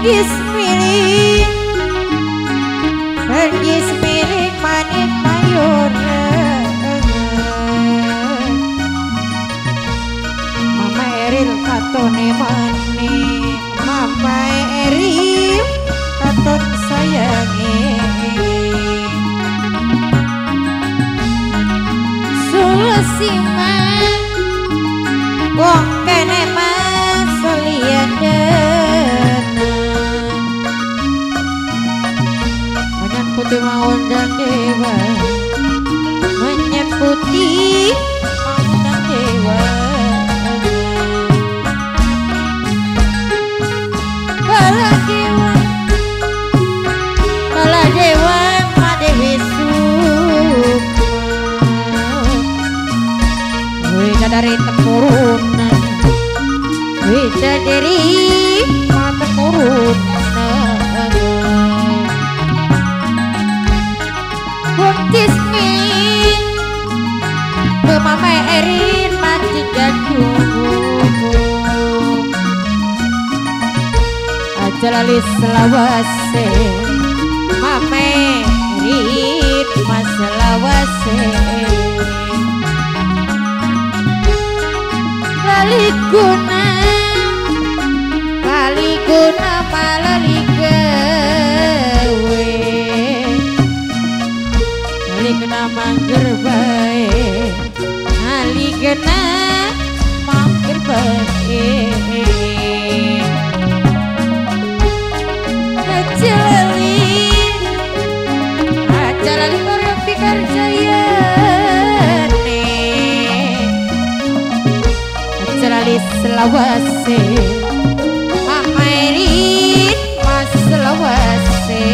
pergi semiling manik mayur Mama Eril katone manik Mama Eril katon sayangi Sulasiman wong kene mas liaden Manyan putih mau undang dewa Manyan putih mau undang dewa Bala dewa Madewi Sukma dari temurun Widadari temurun Buktis min Mama Erin mati jadung Ajalalis selawase Mama Erin mas selawase Kaliguna malali gawe Kaliguna mangger bae Kaliguna mangger bae Ajalali korang pikar jaya Selawase Mama Erin mas selawase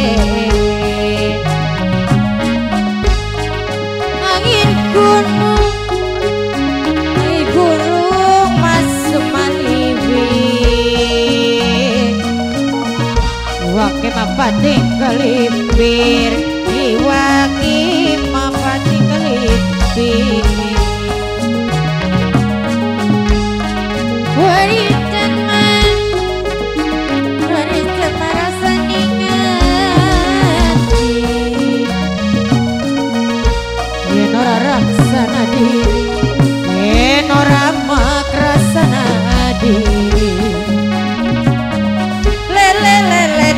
Angin gunung mas semaliwin Iwake mapating kelipir Iwake mapating kelipir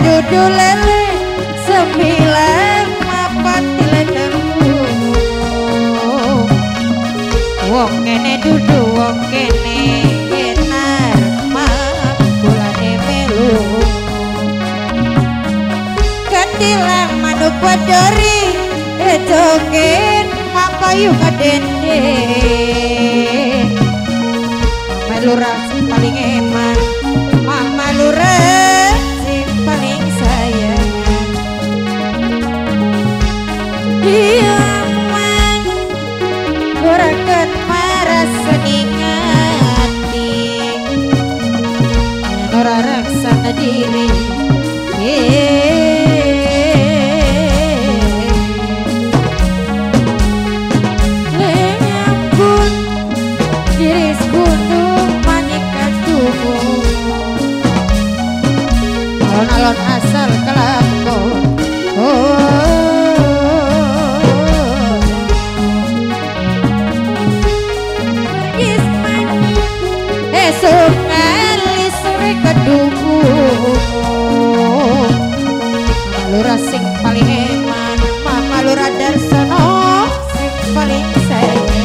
Dudu lele sembilan mapat diletemu Wong kene dudu wong kene enar mak bulane melu Ketilang manuk wadori joget makayu kadende Mama lurah paling eman Mama lurah paling sayang Dia mang Gorakan maras seningati Nora raksana diri Lenyambun Diris gunung manikat tubuh Alon-alon asal kelakon Esok ngali sore keduku Lurah sing paling eman Mama Lurah Darsono sing paling sayang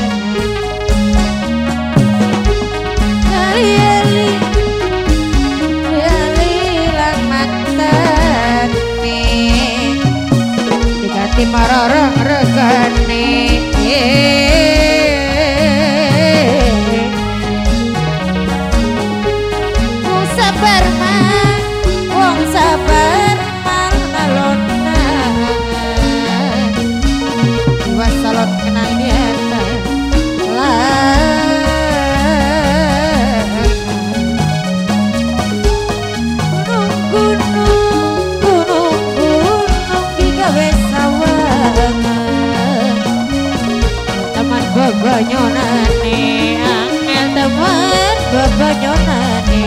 Mararang regane Wong sabar man Wong sabar mal nalona Wasalot kena dieta Banyonane angel teman banyonane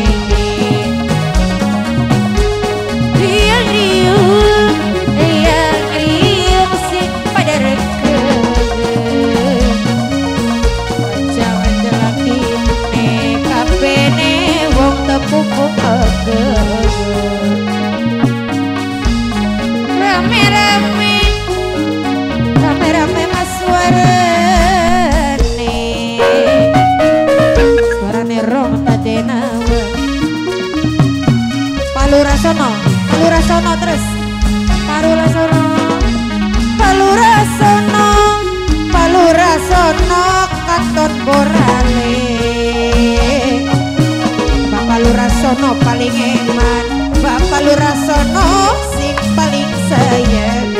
katon borale Bapak Lurasono paling eman Bapak Lurasono sing paling sayang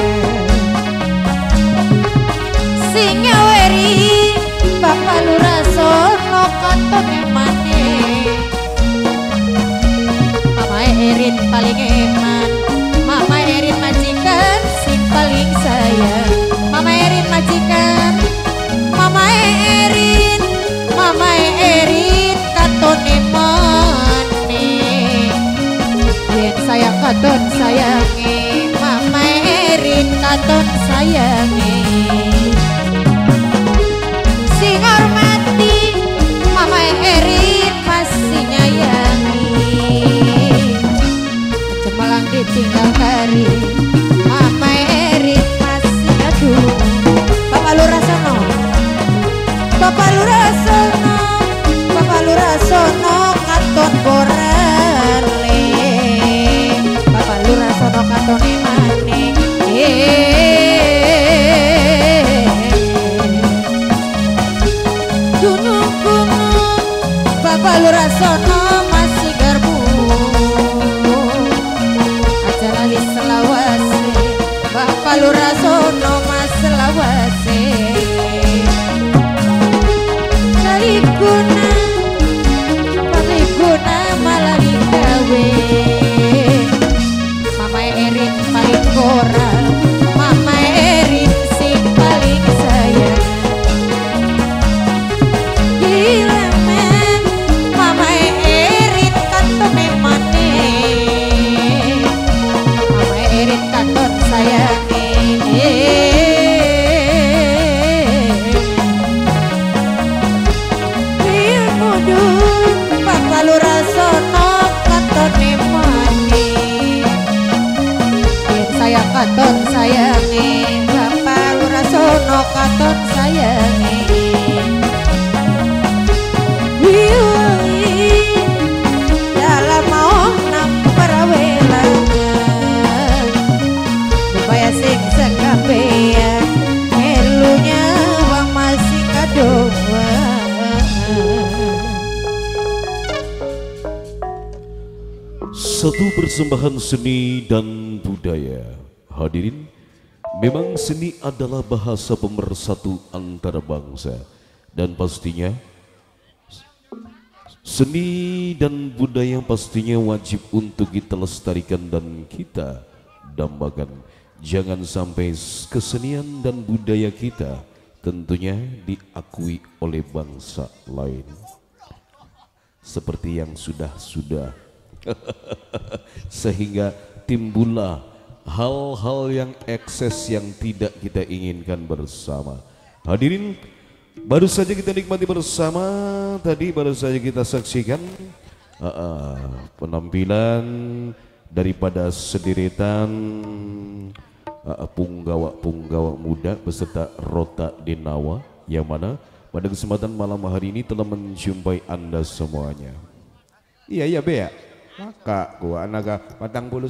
sing nyaweri Bapak Lurasono katon emane Mama Erin paling eman Mama Erin majikan sing paling sayang Mama Erin majikan Mama Erin katon emane yen sayang katon sayangi Mama Erin katon sayangi sing hormati Mama Erin masih nyayangi Cemalang ditinggal kari Mama Erin masih aduh Bapak Lurasono Bapak Lurasono Bapak Lurasono katon borale Bapak Lurasono katon emane gunung-gunung Bapak Lurasono masih garbu aja lali selawase Bapak Lurasono mas selawase Paliguna malah gawe Mama Erin paling koral Mama Erin sing paling sayang gila men Mama Erin katon emane Mama Erin katon sayangi Bapak Lurasono katon emane yen sayang katon sayangi Bapak Lurasono katon sayangi dalam mau namparawelangan supaya sing sekabean melunya wang masih kadoa Satu persembahan seni dan budaya. Hadirin, memang seni adalah bahasa pemersatu antara bangsa. Dan pastinya seni dan budaya pastinya wajib untuk kita lestarikan dan kita dambakan. Jangan sampai kesenian dan budaya kita tentunya diakui oleh bangsa lain. Seperti yang sudah-sudah sehingga timbullah hal-hal yang ekses yang tidak kita inginkan bersama. Hadirin, baru saja kita nikmati bersama, tadi baru saja kita saksikan penampilan daripada sederitan punggawa-punggawa muda beserta Rota Denawa yang mana pada kesempatan malam hari ini telah menjumpai Anda semuanya. Iya Bea. Maka gua anak 40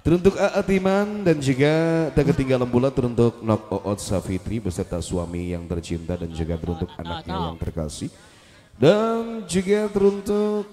teruntuk Atiman dan juga tak ketinggalan pula teruntuk Nok Oot Safitri beserta suami yang tercinta dan juga teruntuk anaknya yang terkasih dan juga teruntuk